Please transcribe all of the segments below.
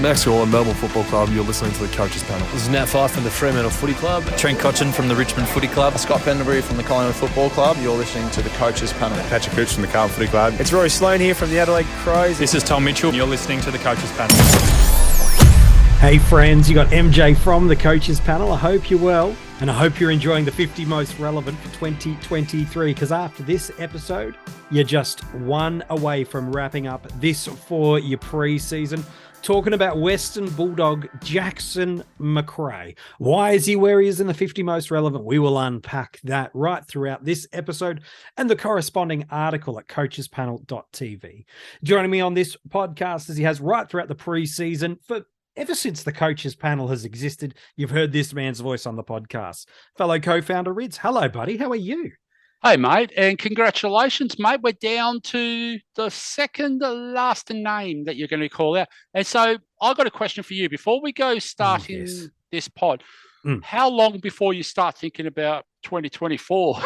Max Gorlin, Melbourne Football Club. You're listening to the Coaches Panel. This is Nat Fyfe from the Fremantle Footy Club. Trent Cotchin from the Richmond Footy Club. Scott Pendlebury from the Collingwood Football Club. You're listening to the Coaches Panel. Patrick Cooch from the Carlton Footy Club. It's Rory Sloane here from the Adelaide Crows. This is Tom Mitchell. You're listening to the Coaches Panel. Hey friends, you got MJ from the Coaches Panel. I hope you're well, and I hope you're enjoying the 50 most relevant for 2023, because after this episode, you're just one away from wrapping up this for your pre-season. Talking about Western Bulldog Jackson Macrae. Why is he where he is in the 50 most relevant? We will unpack that right throughout this episode and the corresponding article at coachespanel.tv. Joining me on this podcast, as he has right throughout the pre-season for ever since the Coaches Panel has existed, you've heard this man's voice on the podcast. Fellow co-founder Rids. Hello, buddy. How are you? Hey, mate, and congratulations, mate. We're down to the second last name that you're going to call out. And so I've got a question for you. Before we go starting this pod, how long before you start thinking about 2024?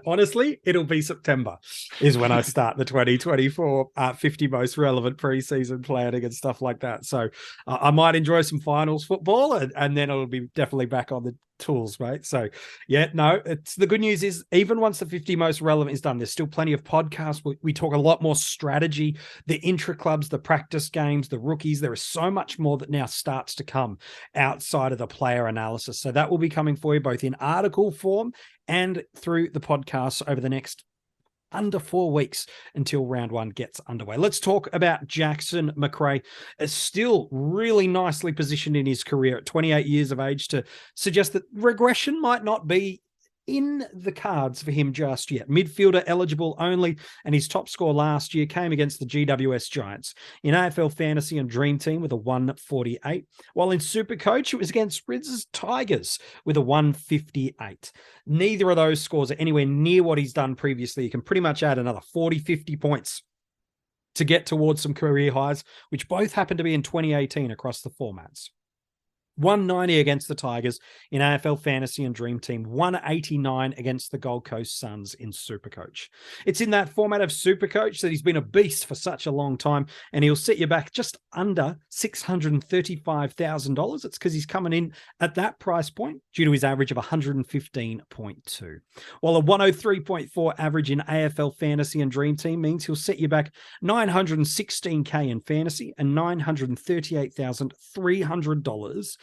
Honestly, it'll be September is when I start the 2024 50 most relevant preseason planning and stuff like that. So I might enjoy some finals football and then it'll be definitely back on the tools, mate. So yeah, no, it's the good news is even once the 50 most relevant is done, there's still plenty of podcasts. We talk a lot more strategy, the intra clubs, the practice games, the rookies. There is so much more that now starts to come outside of the player analysis. So that will be coming for you both in article form and through the podcast over the next under 4 weeks until round one gets underway. Let's talk about Jackson Macrae. Is still really nicely positioned in his career at 28 years of age to suggest that regression might not be in the cards for him just yet. Midfielder eligible only, and his top score last year came against the GWS Giants in AFL Fantasy and DreamTeam with a 148, while in SuperCoach it was against Rids' Tigers with a 158. Neither of those scores are anywhere near what he's done previously. You can pretty much add another 40, 50 points to get towards some career highs, which both happen to be in 2018 across the formats. 190 against the Tigers in AFL Fantasy and DreamTeam, 189 against the Gold Coast Suns in SuperCoach. It's in that format of SuperCoach that he's been a beast for such a long time, and he'll set you back just under $635,000. It's because he's coming in at that price point due to his average of 115.2. While a 103.4 average in AFL Fantasy and DreamTeam means he'll set you back $916K in fantasy and $938,300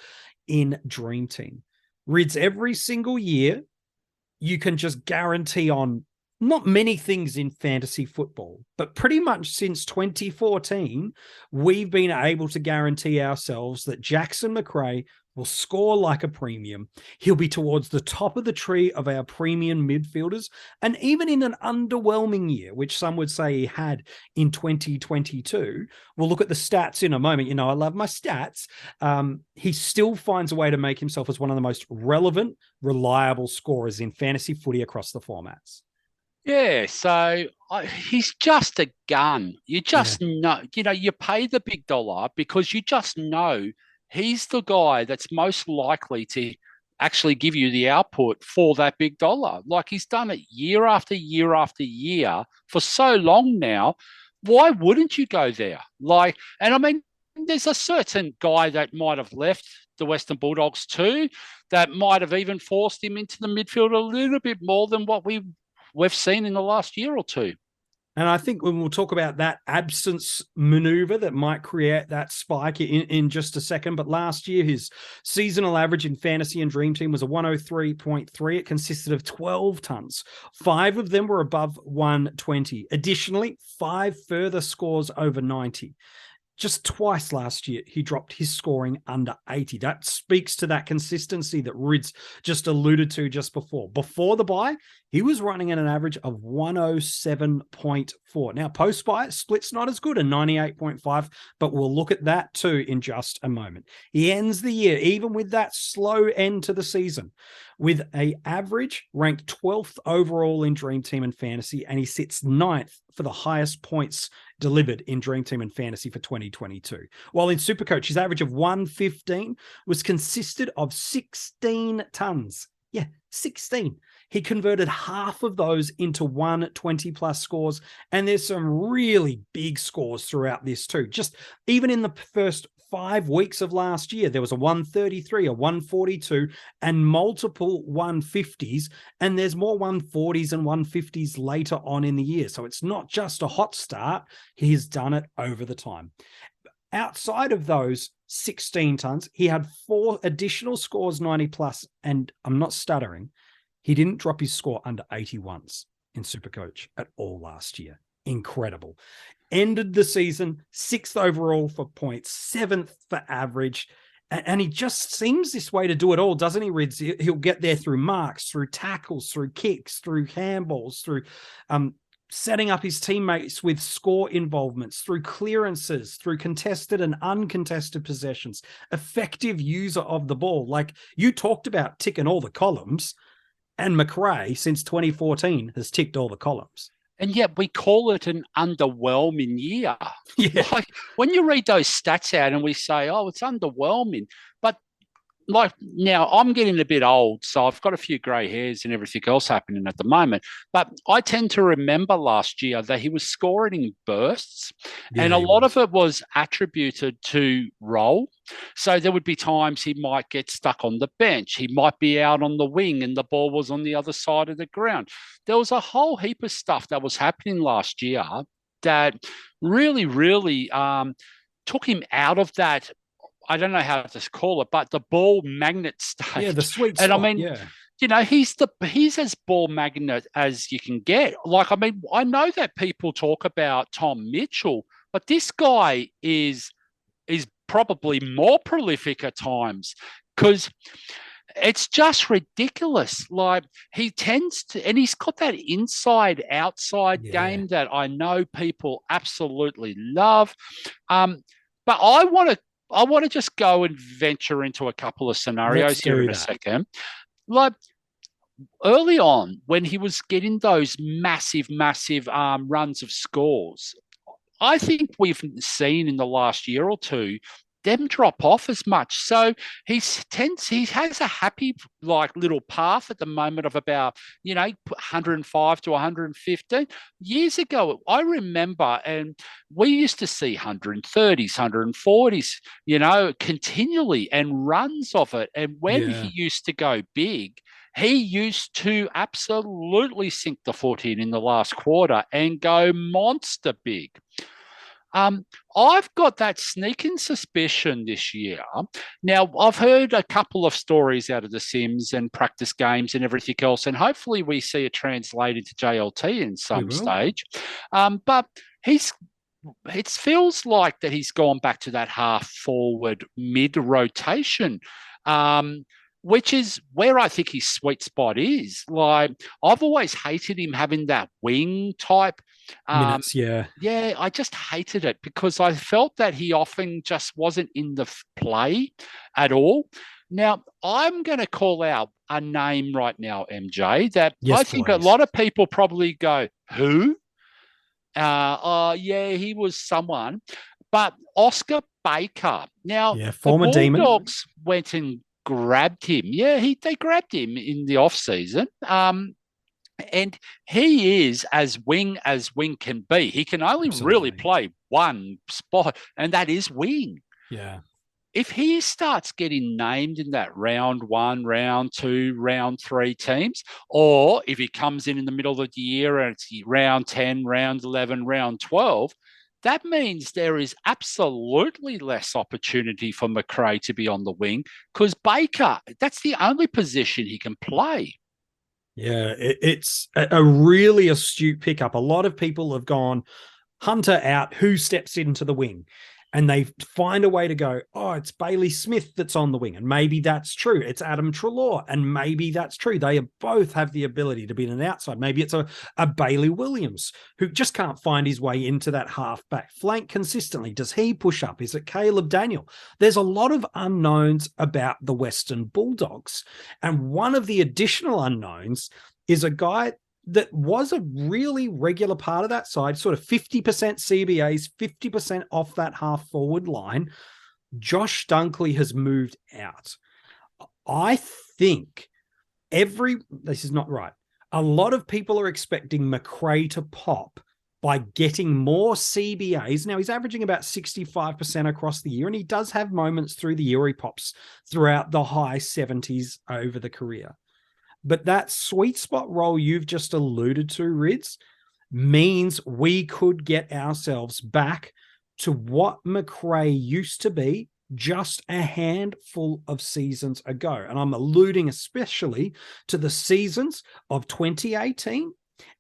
in DreamTeam. Rids, every single year, you can just guarantee on not many things in fantasy football, but pretty much since 2014, we've been able to guarantee ourselves that Jackson Macrae will score like a premium. He'll be towards the top of the tree of our premium midfielders. And even in an underwhelming year, which some would say he had in 2022, we'll look at the stats in a moment. You know, I love my stats. He still finds a way to make himself as one of the most relevant, reliable scorers in fantasy footy across the formats. Yeah, so he's just a gun. You just know, you pay the big dollar because you just know he's the guy that's most likely to actually give you the output for that big dollar. Like he's done it year after year after year for so long now. Why wouldn't you go there? And I mean, there's a certain guy that might have left the Western Bulldogs too, that might have even forced him into the midfield a little bit more than what we've seen in the last year or two. And I think when we'll talk about that absence maneuver that might create that spike in just a second. But last year, his seasonal average in fantasy and DreamTeam was a 103.3. It consisted of 12 tons. 5 of them were above 120. Additionally, 5 further scores over 90. Just twice last year, he dropped his scoring under 80. That speaks to that consistency that Rids just alluded to just before. Before the bye, he was running at an average of 107.4. Now, post-bye, split's not as good, a 98.5, but we'll look at that too in just a moment. He ends the year, even with that slow end to the season, with an average ranked 12th overall in DreamTeam and Fantasy, and he sits 9th for the highest points delivered in DreamTeam and Fantasy for 2022. While in SuperCoach, his average of 115 was consisted of 16 tons Yeah, 16. He converted half of those into 120+ scores. And there's some really big scores throughout this too. Just even in the first 5 weeks of last year, there was a 133, a 142, and multiple 150s. And there's more 140s and 150s later on in the year. So it's not just a hot start. He's done it over the time. Outside of those 16 tons, he had 4 additional scores 90+, and I'm not stuttering. He didn't drop his score under 81s in SuperCoach at all last year. Incredible. Ended the season 6th overall for points, 7th for average. And he just seems this way to do it all, doesn't he, Rids? He'll get there through marks, through tackles, through kicks, through handballs, through setting up his teammates with score involvements, through clearances, through contested and uncontested possessions, effective user of the ball. Like you talked about ticking all the columns, and Macrae since 2014 has ticked all the columns. And yet we call it an underwhelming year. Yeah. Like when you read those stats out and we say, oh, it's underwhelming. But like now I'm getting a bit old, so I've got a few grey hairs and everything else happening at the moment. But I tend to remember last year that he was scoring in bursts, and a lot of it was attributed to role. So there would be times he might get stuck on the bench. He might be out on the wing and the ball was on the other side of the ground. There was a whole heap of stuff that was happening last year that really, really took him out of that. I don't know how to call it, but the ball magnet stage. Yeah, the sweet spot. And I mean, yeah. You know, he's as ball magnet as you can get. Like, I mean, I know that people talk about Tom Mitchell, but this guy is probably more prolific at times because it's just ridiculous. Like he tends to, and he's got that inside-outside game that I know people absolutely love. But I want to just go and venture into a couple of scenarios here in a second. Like early on, when he was getting those massive runs of scores, I think we've seen in the last year or two them drop off as much. So he has a happy like little path at the moment of about 105 to 115. Years ago, I remember, and we used to see 130s, 140s, continually, and runs of it. And when he used to go big, he used to absolutely sink the foot in the last quarter and go monster big. I've got that sneaking suspicion this year. Now, I've heard a couple of stories out of the Sims and practice games and everything else, and hopefully we see it translated to JLT in some stage. But it feels like that he's gone back to that half forward mid rotation, which is where I think his sweet spot is. Like, I've always hated him having that wing type minutes, Yeah, I just hated it because I felt that he often just wasn't in the play at all. Now, I'm going to call out a name right now, MJ, that I think a lot of people probably go, who? He was someone. But Oscar Baker. Now, former the Bulldogs Demon went and grabbed him. Yeah, they grabbed him in the off-season. And he is as wing can be. He can only really play one spot, and that is wing. Yeah. If he starts getting named in that round 1, round 2, round 3 teams, or if he comes in the middle of the year and it's round 10, round 11, round 12, that means there is absolutely less opportunity for Macrae to be on the wing because Baker, that's the only position he can play. Yeah, it's a really astute pickup. A lot of people have gone Hunter out, who steps into the wing? And they find a way to go, it's Bailey Smith that's on the wing. And maybe that's true. It's Adam Treloar. And maybe that's true. They both have the ability to be an outside. Maybe it's a Bailey Williams who just can't find his way into that half-back flank consistently. Does he push up? Is it Caleb Daniel? There's a lot of unknowns about the Western Bulldogs. And one of the additional unknowns is a guy that was a really regular part of that side, sort of 50% CBAs, 50% off that half forward line. Josh Dunkley has moved out. I think This is not right. A lot of people are expecting Macrae to pop by getting more CBAs. Now, he's averaging about 65% across the year, and he does have moments through the year where he pops throughout the high 70s over the career. But that sweet spot role you've just alluded to, Rids, means we could get ourselves back to what Macrae used to be just a handful of seasons ago. And I'm alluding especially to the seasons of 2018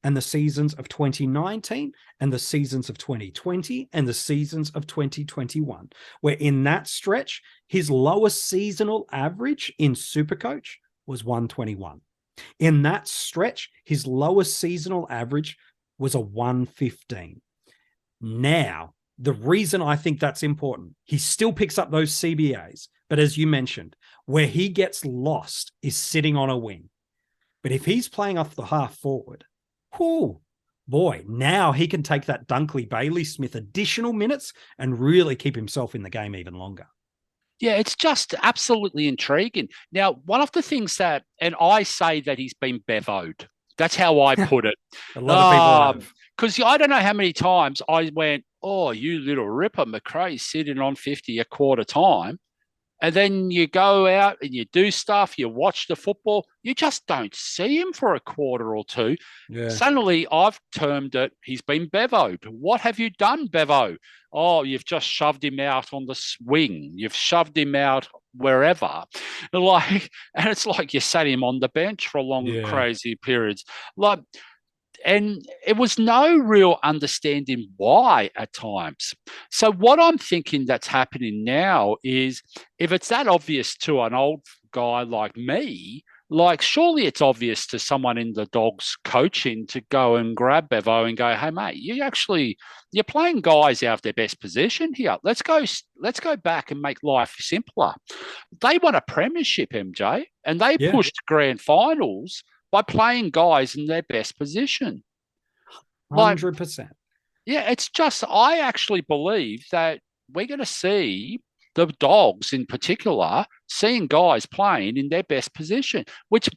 and the seasons of 2019 and the seasons of 2020 and the seasons of 2021, where in that stretch, his lowest seasonal average in SuperCoach was 121. In that stretch, his lowest seasonal average was a 115. Now, the reason I think that's important, he still picks up those CBAs, but as you mentioned, where he gets lost is sitting on a wing. But if he's playing off the half forward, whoo, boy, now he can take that Dunkley Bailey Smith additional minutes and really keep himself in the game even longer. Yeah, it's just absolutely intriguing. Now, one of the things that, and I say that he's been bevoed. That's how I put it. A lot of people have. Because I don't know how many times I went, oh, you little ripper, Macrae's sitting on 50 a quarter time. And then you go out and you do stuff, you watch the football, you just don't see him for a quarter or two. Yeah. Suddenly, I've termed it, he's been bevoed. What have you done, Bevo? Oh, you've just shoved him out on the swing. You've shoved him out wherever. And it's like you sat him on the bench for long, crazy periods. And it was no real understanding why at times. So what I'm thinking that's happening now is if it's that obvious to an old guy like me, surely it's obvious to someone in the Dogs coaching to go and grab Bevo and go, hey, mate, you're playing guys out of their best position here. Let's go back and make life simpler. They won a premiership, MJ, and they pushed grand finals by playing guys in their best position. 100%. It's just, I actually believe that we're going to see the Dogs in particular seeing guys playing in their best position, which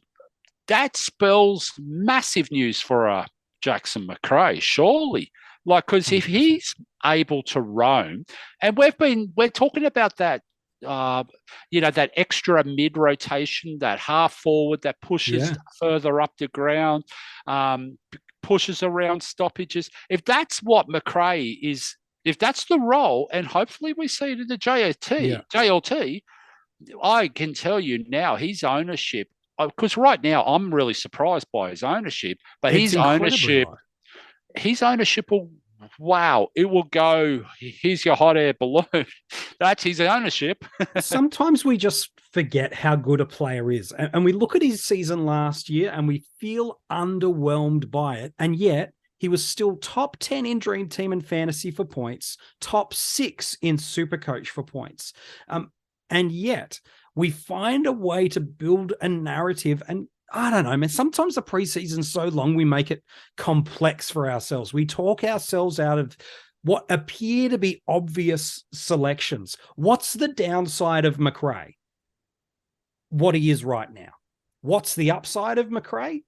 that spells massive news for Jackson Macrae, surely. Because if he's able to roam, and we're talking about that, that extra mid rotation, that half forward that pushes further up the ground, pushes around stoppages. If that's what Macrae is, if that's the role, and hopefully we see it in the JLT, I can tell you now his ownership, because right now I'm really surprised by his ownership, but his ownership will, wow, it will go, here's your hot air balloon. That's his ownership. Sometimes we just forget how good a player is. And we look at his season last year and we feel underwhelmed by it. And yet he was still top 10 in Dream Team and fantasy for points, top 6 in SuperCoach for points. And yet we find a way to build a narrative, and I don't know, man, sometimes the preseason's so long, we make it complex for ourselves. We talk ourselves out of what appear to be obvious selections. What's the downside of Macrae? What he is right now. What's the upside of Macrae?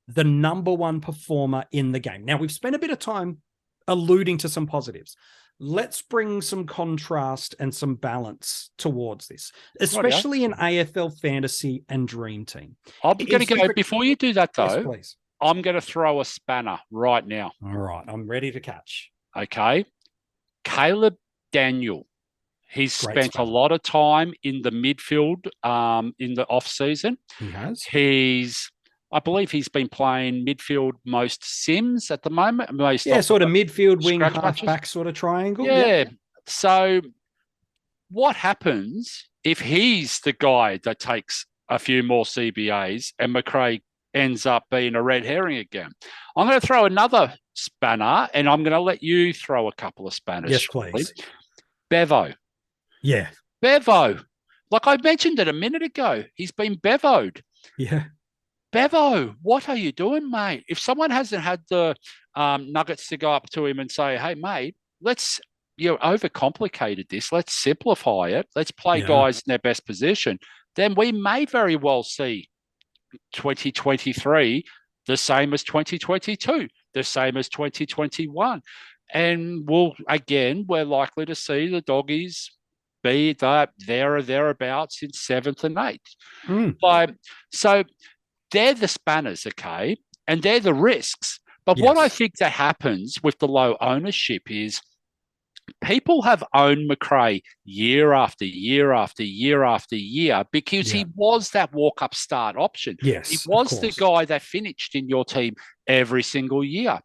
The number one performer in the game. Now, we've spent a bit of time alluding to some positives. Let's bring some contrast and some balance towards this, especially in AFL Fantasy and Dream Team. I'm going to go, before you do that though, yes, please. I'm going to throw a spanner right now. All right, I'm ready to catch. Okay. Caleb Daniel. He's spent a lot of time in the midfield in the off-season. He has. I believe he's been playing midfield most sims at the moment. Sort of midfield, wing, half-back sort of triangle. Yeah. So what happens if he's the guy that takes a few more CBAs and Macrae ends up being a red herring again? I'm going to throw another spanner, and I'm going to let you throw a couple of spanners. Yes, please. Bevo. Yeah. Bevo. Like I mentioned it a minute ago, he's been bevoed. Yeah. Bevo, what are you doing, mate? If someone hasn't had the nuggets to go up to him and say, hey, mate, you overcomplicated this. Let's simplify it. Let's play guys in their best position. Then we may very well see 2023, the same as 2022, the same as 2021. And we're likely to see the doggies be that there or thereabouts in 7th and 8th. So they're the spanners, okay? And they're the risks. But what I think that happens with the low ownership is people have owned Macrae year after year after year after year because he was that walk-up start option. Yes, he was the guy that finished in your team every single year.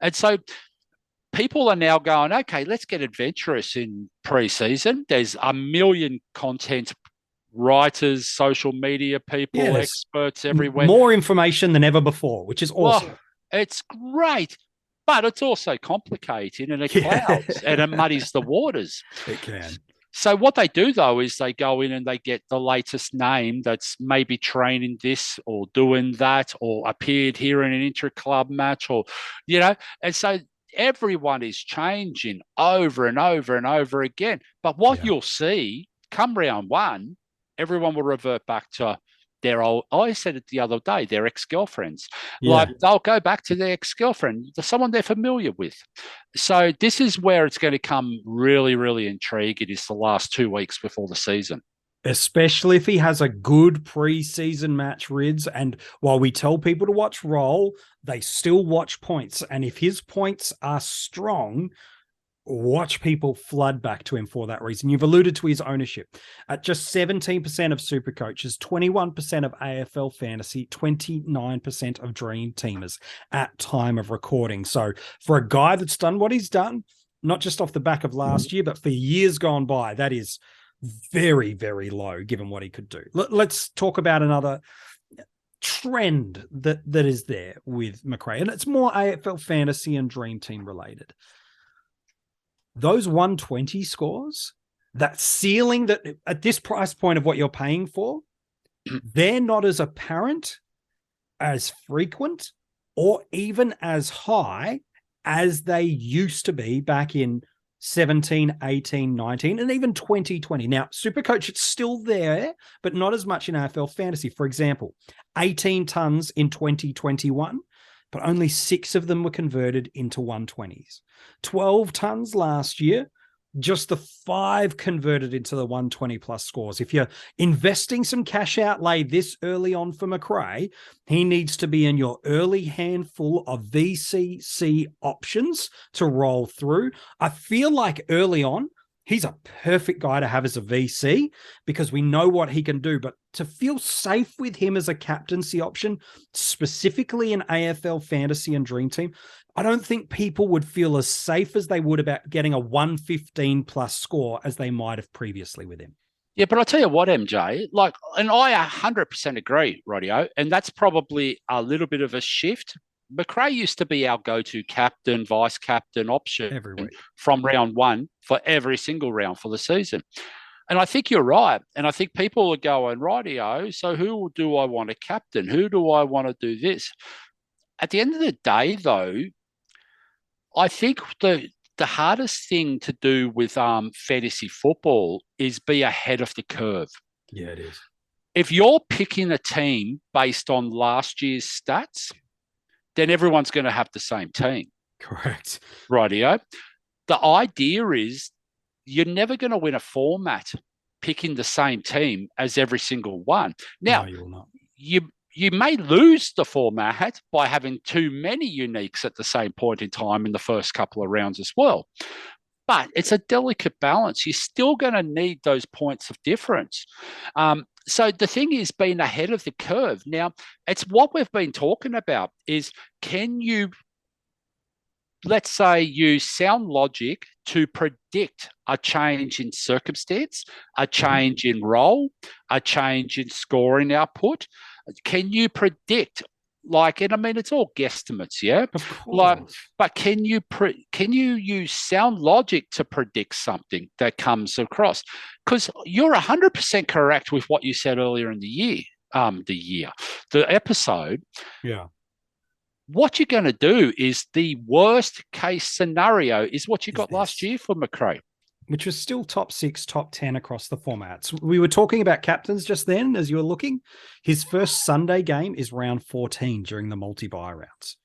And so people are now going, okay, let's get adventurous in pre-season. There's a million content writers, social media people, experts everywhere. More information than ever before, which is awesome. Well, it's great, but it's also complicated and it clouds and it muddies the waters. It can. So what they do, though, is they go in and they get the latest name that's maybe training this or doing that or appeared here in an intra-club match or, and so everyone is changing over and over and over again. But what you'll see come round one, everyone will revert back to their old, I said it the other day, their ex-girlfriends. Like they'll go back to their ex-girlfriend, someone they're familiar with. So this is where it's going to come really, really intriguing is the last 2 weeks before the season. Especially if he has a good pre-season match, Rids. And while we tell people to watch roll, they still watch points. And if his points are strong, watch people flood back to him for that reason. You've alluded to his ownership. At just 17% of SuperCoaches, 21% of AFL Fantasy, 29% of Dream Teamers at time of recording. So for a guy that's done what he's done, not just off the back of last year, but for years gone by, that is very, very low given what he could do. Let's talk about another trend that is there with Macrae, and it's more AFL Fantasy and Dream Team related. Those 120 scores, that ceiling that at this price point of what you're paying for, they're not as apparent, as frequent, or even as high as they used to be back in 17, 18, 19, and even 2020. Now, SuperCoach, it's still there, but not as much in AFL Fantasy. For example, 18 tons in 2021, but only 6 of them were converted into 120s. 12 tons last year, just the 5 converted into the 120 plus scores. If you're investing some cash outlay this early on for Macrae, he needs to be in your early handful of VCC options to roll through. I feel like early on, he's a perfect guy to have as a VC because we know what he can do. But to feel safe with him as a captaincy option, specifically in AFL Fantasy and Dream Team, I don't think people would feel as safe as they would about getting a 115 plus score as they might have previously with him. Yeah, but I'll tell you what, MJ, and I 100% agree, Radio, and that's probably a little bit of a shift. Macrae used to be our go-to captain, vice captain option every week from round one for every single round for the season. And I think you're right. And I think people are going, rightio, so who do I want to captain? Who do I want to do this? At the end of the day, though, I think the hardest thing to do with fantasy football is be ahead of the curve. Yeah, it is. If you're picking a team based on last year's stats, then everyone's going to have the same team. Correct. Rightio. The idea is you're never going to win a format picking the same team as every single one. Now, no, you will not. You may lose the format by having too many uniques at the same point in time in the first couple of rounds as well. But it's a delicate balance. You're still going to need those points of difference. So the thing is being ahead of the curve. Now, it's what we've been talking about is can you, let's say, use sound logic to predict a change in circumstance, a change in role, a change in scoring output? Can you predict, and I mean, it's all guesstimates, yeah? Of course. But can you use sound logic to predict something that comes across? Because you're 100% correct with what you said earlier in the episode. Yeah. What you're going to do is the worst case scenario is what you got last year for Macrae. which was still top 6, top 10 across the formats. We were talking about captains just then as you were looking. His first Sunday game is round 14 during the multi-buy rounds.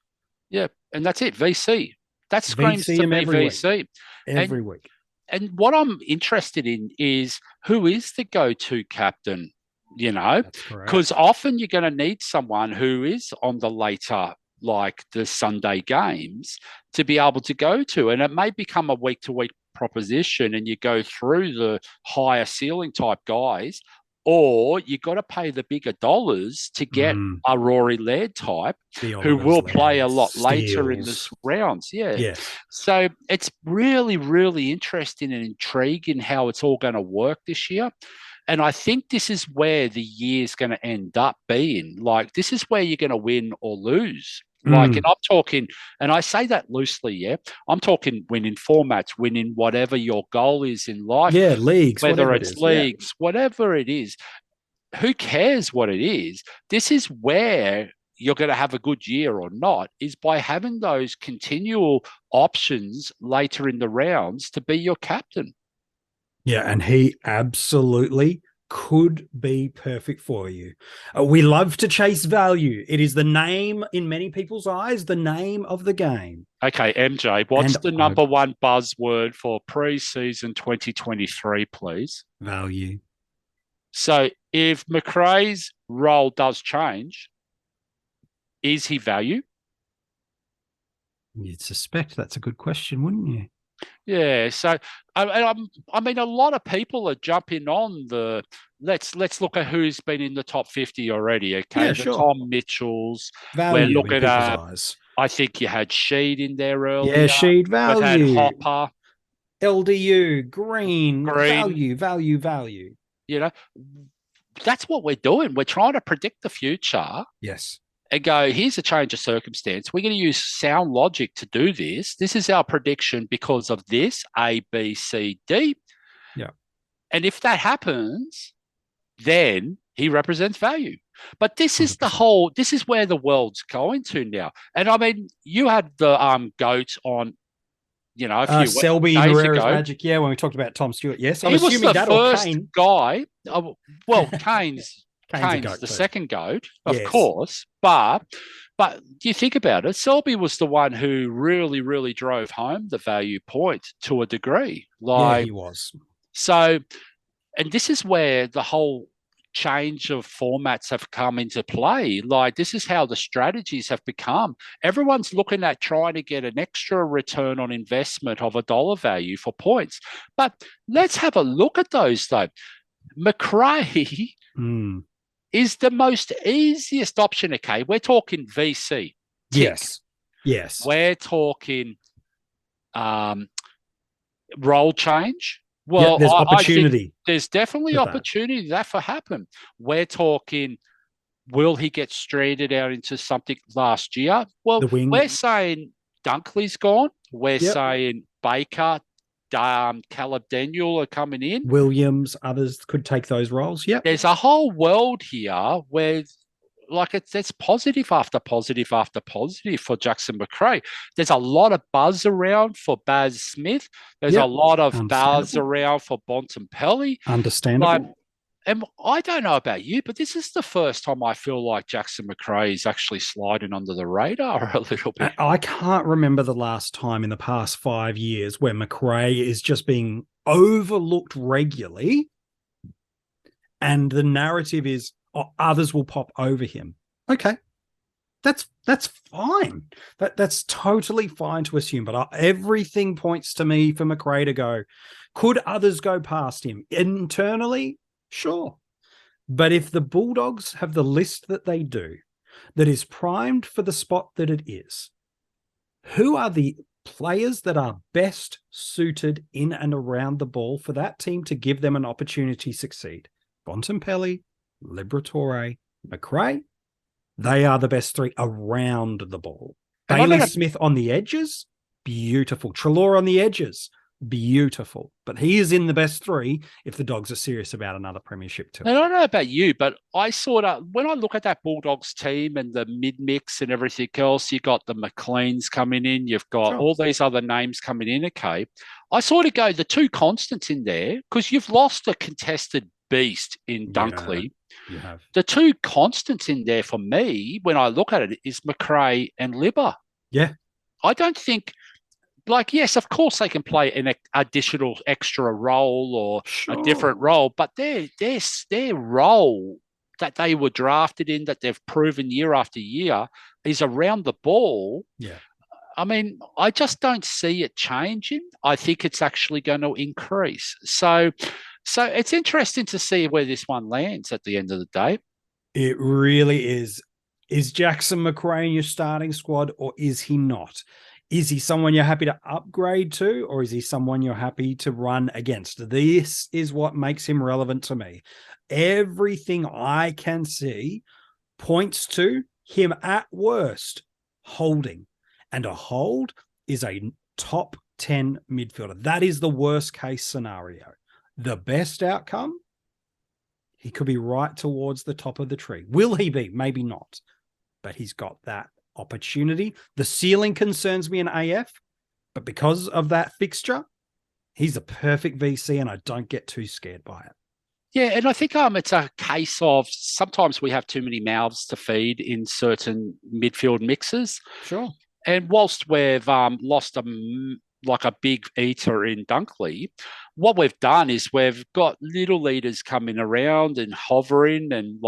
Yeah, and that's it, VC. That screams VC to him me every VC. week. Every week. And what I'm interested in is who is the go-to captain, because often you're going to need someone who is on the later, like the Sunday games, to be able to go to. And it may become a week-to-week proposition and you go through the higher ceiling type guys, or you got to pay the bigger dollars to get a Rory Laird type who will play a lot later in the rounds. Yeah. So it's really, really interesting and intriguing how it's all going to work this year. And I think this is where the year's going to end up being. Like, this is where you're going to win or lose. Like, and I'm talking, and I say that loosely, yeah. I'm talking winning formats, winning whatever your goal is in life. Yeah, leagues. Whether it's leagues, whatever it is. Who cares what it is? This is where you're going to have a good year or not, is by having those continual options later in the rounds to be your captain. Yeah, and he absolutely could be perfect for you. We love to chase value. It is the name, in many people's eyes, the name of the game. Okay, MJ, what's the number one buzzword for pre-season 2023, please? Value. So if Macrae's role does change, is he value? You'd suspect that's a good question, wouldn't you? Yeah, so I mean, a lot of people are jumping on the let's look at who's been in the top 50 already. Okay, Yeah, sure. Tom Mitchells. Value We're looking at. Eyes. I think you had Sheed in there earlier. Yeah, Sheed, value. We've had Hopper, LDU, Green, value. That's what we're doing. We're trying to predict the future. Yes. And go, here's a change of circumstance. We're going to use sound logic to do this. This is our prediction because of this, A, B, C, D. Yeah. And if that happens, then he represents value. But this is 100%. this is where the world's going to now. And I mean, you had the GOAT on, a few Selby, days Herrera's ago. Magic, yeah, when we talked about Tom Stewart. Yes, I'm assuming that first guy. Kane's the second GOAT, of course, but you think about it, Selby was the one who really, really drove home the value point to a degree. Yeah, he was. So, and this is where the whole change of formats have come into play. Like, this is how the strategies have become. Everyone's looking at trying to get an extra return on investment of $1 value for points. But let's have a look at those, though. Macrae is the most easiest option, okay? We're talking VC. Tick. Yes. We're talking role change. Well, there's opportunity. There's definitely opportunity that for happen. We're talking, will he get stranded out into something last year? Well, we're saying Dunkley's gone. We're saying Baker, Caleb Daniel are coming in. Williams, others could take those roles. Yep. There's a whole world here where, like, it's positive after positive after positive for Jackson Macrae. There's a lot of buzz around for Baz Smith. There's a lot of buzz around for Bontempelli. Understandable. And I don't know about you, but this is the first time I feel like Jackson Macrae is actually sliding under the radar a little bit. I can't remember the last time in the past 5 years where Macrae is just being overlooked regularly, and the narrative is, others will pop over him. Okay, that's fine. That's totally fine to assume. But everything points to me for Macrae to go. Could others go past him internally? Sure. But if the Bulldogs have the list that they do, that is primed for the spot that it is, who are the players that are best suited in and around the ball for that team to give them an opportunity to succeed? Bontempelli, Liberatore, Macrae, they are the best three around the ball. Bailey Smith on the edges, beautiful. Treloar on the edges, beautiful. But he is in the best 3 if the Dogs are serious about another premiership too. And I don't know about you, but I sort of, when I look at that Bulldogs team and the mid-mix and everything else, you've got the McLeans coming in, you've got all these other names coming in, okay? I sort of go, the 2 constants in there, because you've lost a contested beast in Dunkley. You have. The 2 constants in there for me, when I look at it, is Macrae and Libba. Yeah. I don't think... Like, yes, of course they can play an additional extra role or a different role, but their role that they were drafted in, that they've proven year after year, is around the ball. Yeah. I mean, I just don't see it changing. I think it's actually going to increase. So it's interesting to see where this one lands at the end of the day. It really is. Is Jackson Macrae in your starting squad, or is he not? Is he someone you're happy to upgrade to, or is he someone you're happy to run against? This is what makes him relevant to me. Everything I can see points to him at worst holding. And a hold is a top 10 midfielder. That is the worst case scenario. The best outcome, he could be right towards the top of the tree. Will he be? Maybe not. But he's got that opportunity. The ceiling concerns me in AF, but because of that fixture, he's a perfect VC and I don't get too scared by it. Yeah, and I think it's a case of sometimes we have too many mouths to feed in certain midfield mixes. Sure. And whilst we've lost a big eater in Dunkley, what we've done is we've got little leaders coming around and hovering, and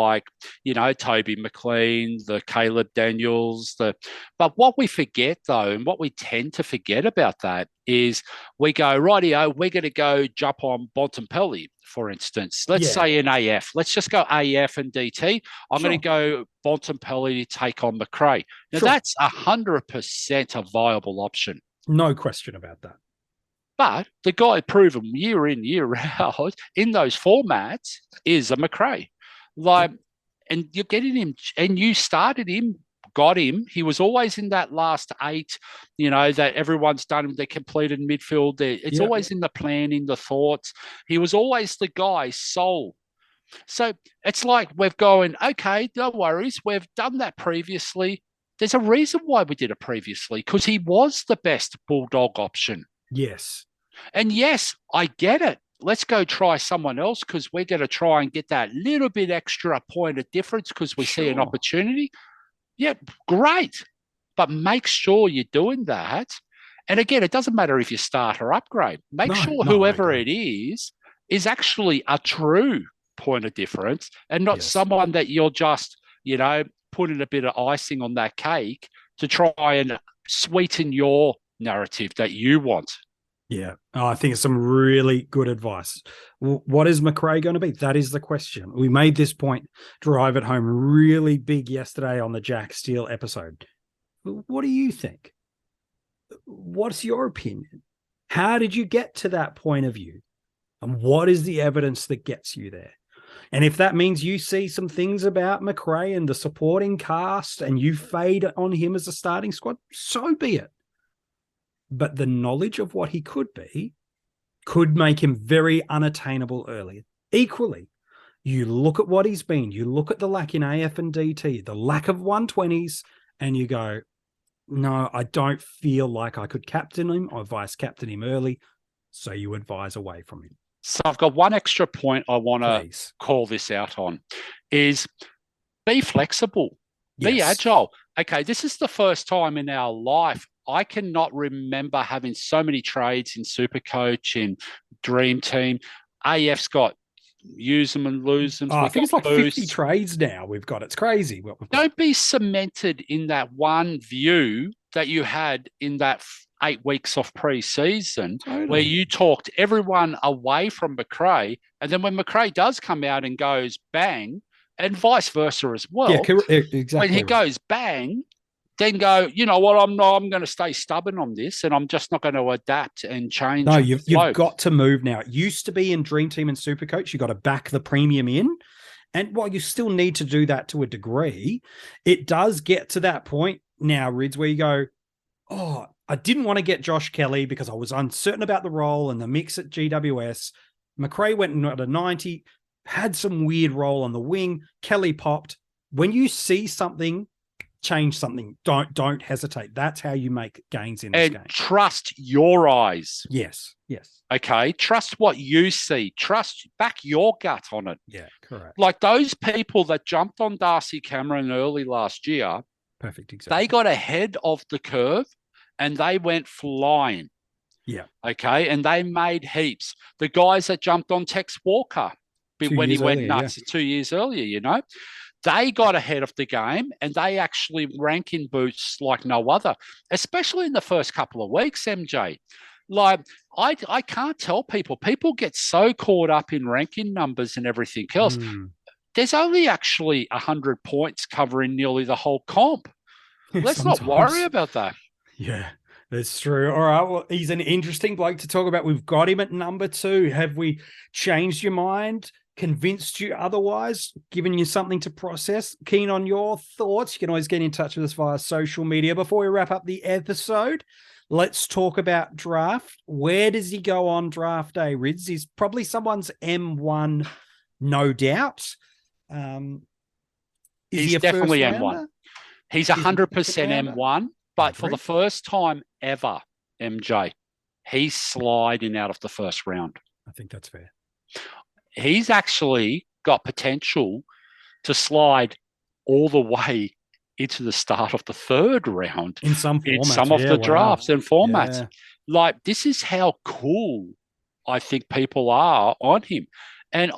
Toby McLean, the Caleb Daniels, but what we forget though, and what we tend to forget about that is we go, rightio, we're going to go jump on Bontempelli, for instance. Let's say in AF. Let's just go AF and DT. I'm going to go Bontempelli to take on Macrae. Now that's 100% a viable option. No question about that. But the guy proven year in, year out in those formats is a Macrae. And you're getting him, and you started him, got him. He was always in that last 8, that everyone's done, they completed midfield. It's always in the plan, in the thoughts. He was always the guy's soul. So it's like we're going, okay, no worries. We've done that previously. There's a reason why we did it previously, because he was the best Bulldog option. Yes. And yes, I get it. Let's go try someone else because we're going to try and get that little bit extra point of difference because we see an opportunity. Yeah, great. But make sure you're doing that. And again, it doesn't matter if you start or upgrade. Make sure whoever it is actually a true point of difference and not someone that you're just, putting a bit of icing on that cake to try and sweeten your narrative that you want. Yeah, I think it's some really good advice. What is Macrae going to be? That is the question. We made this point, drive it home really big yesterday on the Jack Steele episode. What do you think? What's your opinion? How did you get to that point of view? And what is the evidence that gets you there? And if that means you see some things about Macrae and the supporting cast and you fade on him as a starting squad, so be it. But the knowledge of what he could be could make him very unattainable early. Equally, you look at what he's been, you look at the lack in AF and DT, the lack of 120s, and you go, no, I don't feel like I could captain him or vice captain him early. So you advise away from him. So I've got one extra point I want to call this out on is be flexible, be agile. Okay, this is the first time in our life I cannot remember having so many trades in SuperCoach, in DreamTeam. AF's got use them and lose them. I think it's like 50 trades now we've got. It's crazy. Don't be cemented in that one view that you had in that 8 weeks of pre-season where you talked everyone away from Macrae, and then when Macrae does come out and goes bang, and vice versa as well. Yeah, exactly. When he goes bang, then go, you know what, I'm going to stay stubborn on this and I'm just not going to adapt and change. No, you've got to move now. It used to be in DreamTeam and SuperCoach, you got to back the premium in. And while you still need to do that to a degree, it does get to that point now, Rids, where you go, oh, I didn't want to get Josh Kelly because I was uncertain about the role and the mix at GWS. Macrae went at a 90, had some weird role on the wing. Kelly popped. When you see something, change something. Don't hesitate. That's how you make gains in this game. And trust your eyes. Yes. Okay. Trust what you see. Back your gut on it. Yeah, correct. Like those people that jumped on Darcy Cameron early last year, Perfect example. they got ahead of the curve and they went flying. Yeah. Okay. And they made heaps. The guys that jumped on Tex Walker when he went nuts 2 years earlier, they got ahead of the game and they actually rank in boots like no other, especially in the first couple of weeks, MJ. Like, I can't tell people. People get so caught up in ranking numbers and everything else. There's only actually 100 points covering nearly the whole comp. Let's not worry about that. Yeah, that's true. All right. Well, he's an interesting bloke to talk about. We've got him at number 2. Have we changed your mind? Convinced you otherwise? Given you something to process? Keen on your thoughts? You can always get in touch with us via social media. Before we wrap up the episode, let's talk about draft. Where does he go on draft day, Rids? He's probably someone's M1, no doubt. He's definitely M1. He's 100% M1, but for the first time ever, MJ, he's sliding out of the first round. I think that's fair. He's actually got potential to slide all the way into the start of the third round in some formats, in some of the drafts and formats. Yeah. Like, this is how cool I think people are on him. And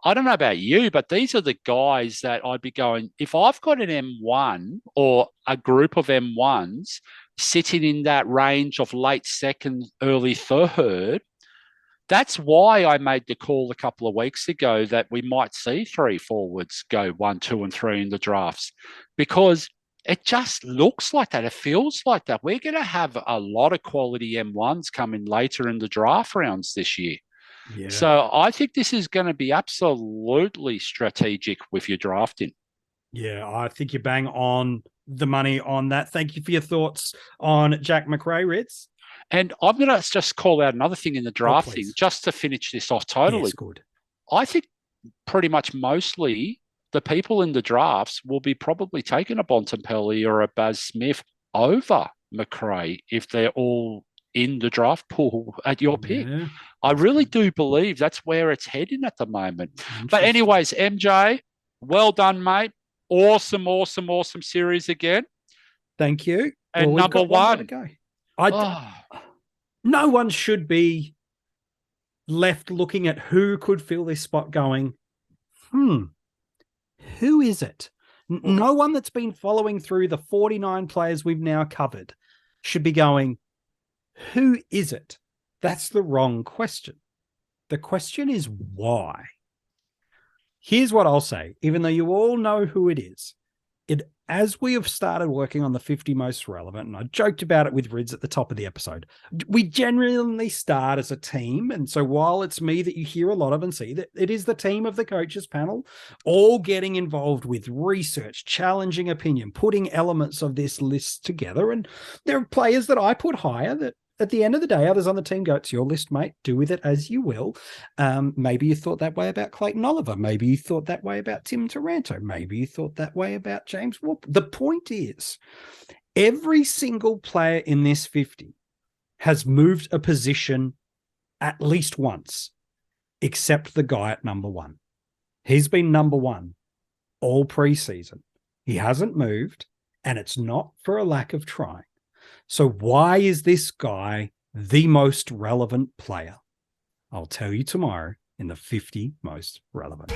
I don't know about you, but these are the guys that I'd be going, if I've got an M1 or a group of M1s sitting in that range of late second, early third, that's why I made the call a couple of weeks ago that we might see 3 forwards go 1, 2, and 3 in the drafts, because it just looks like that. It feels like that. We're going to have a lot of quality M1s coming later in the draft rounds this year. Yeah. So I think this is going to be absolutely strategic with your drafting. Yeah, I think you bang on the money on that. Thank you for your thoughts on Jack Macrae, Ritz. And I'm going to just call out another thing in the draft thing, just to finish this off totally. Yes, good. I think pretty much mostly the people in the drafts will be probably taking a Bontempelli or a Baz Smith over Macrae if they're all in the draft pool at your pick. Yeah. I really do believe that's where it's heading at the moment. But anyways, MJ, well done, mate. Awesome series again. Thank you. And number one. No one should be left looking at who could fill this spot going, who is it? No one that's been following through the 49 players we've now covered should be going, who is it? That's the wrong question. The question is why. Here's what I'll say, even though you all know who it is. As we have started working on the 50 most relevant, and I joked about it with Rids at the top of the episode, we generally start as a team. And so while it's me that you hear a lot of and see, that it is the team of the coaches panel, all getting involved with research, challenging opinion, putting elements of this list together. And there are players that I put higher that at the end of the day, others on the team go, it's your list, mate. Do with it as you will. Maybe you thought that way about Clayton Oliver. Maybe you thought that way about Tim Taranto. Maybe you thought that way about James Warp. The point is, every single player in this 50 has moved a position at least once, except the guy at number 1. He's been number 1 all preseason. He hasn't moved, and it's not for a lack of trying. So why is this guy the most relevant player? I'll tell you tomorrow in the 50 most relevant.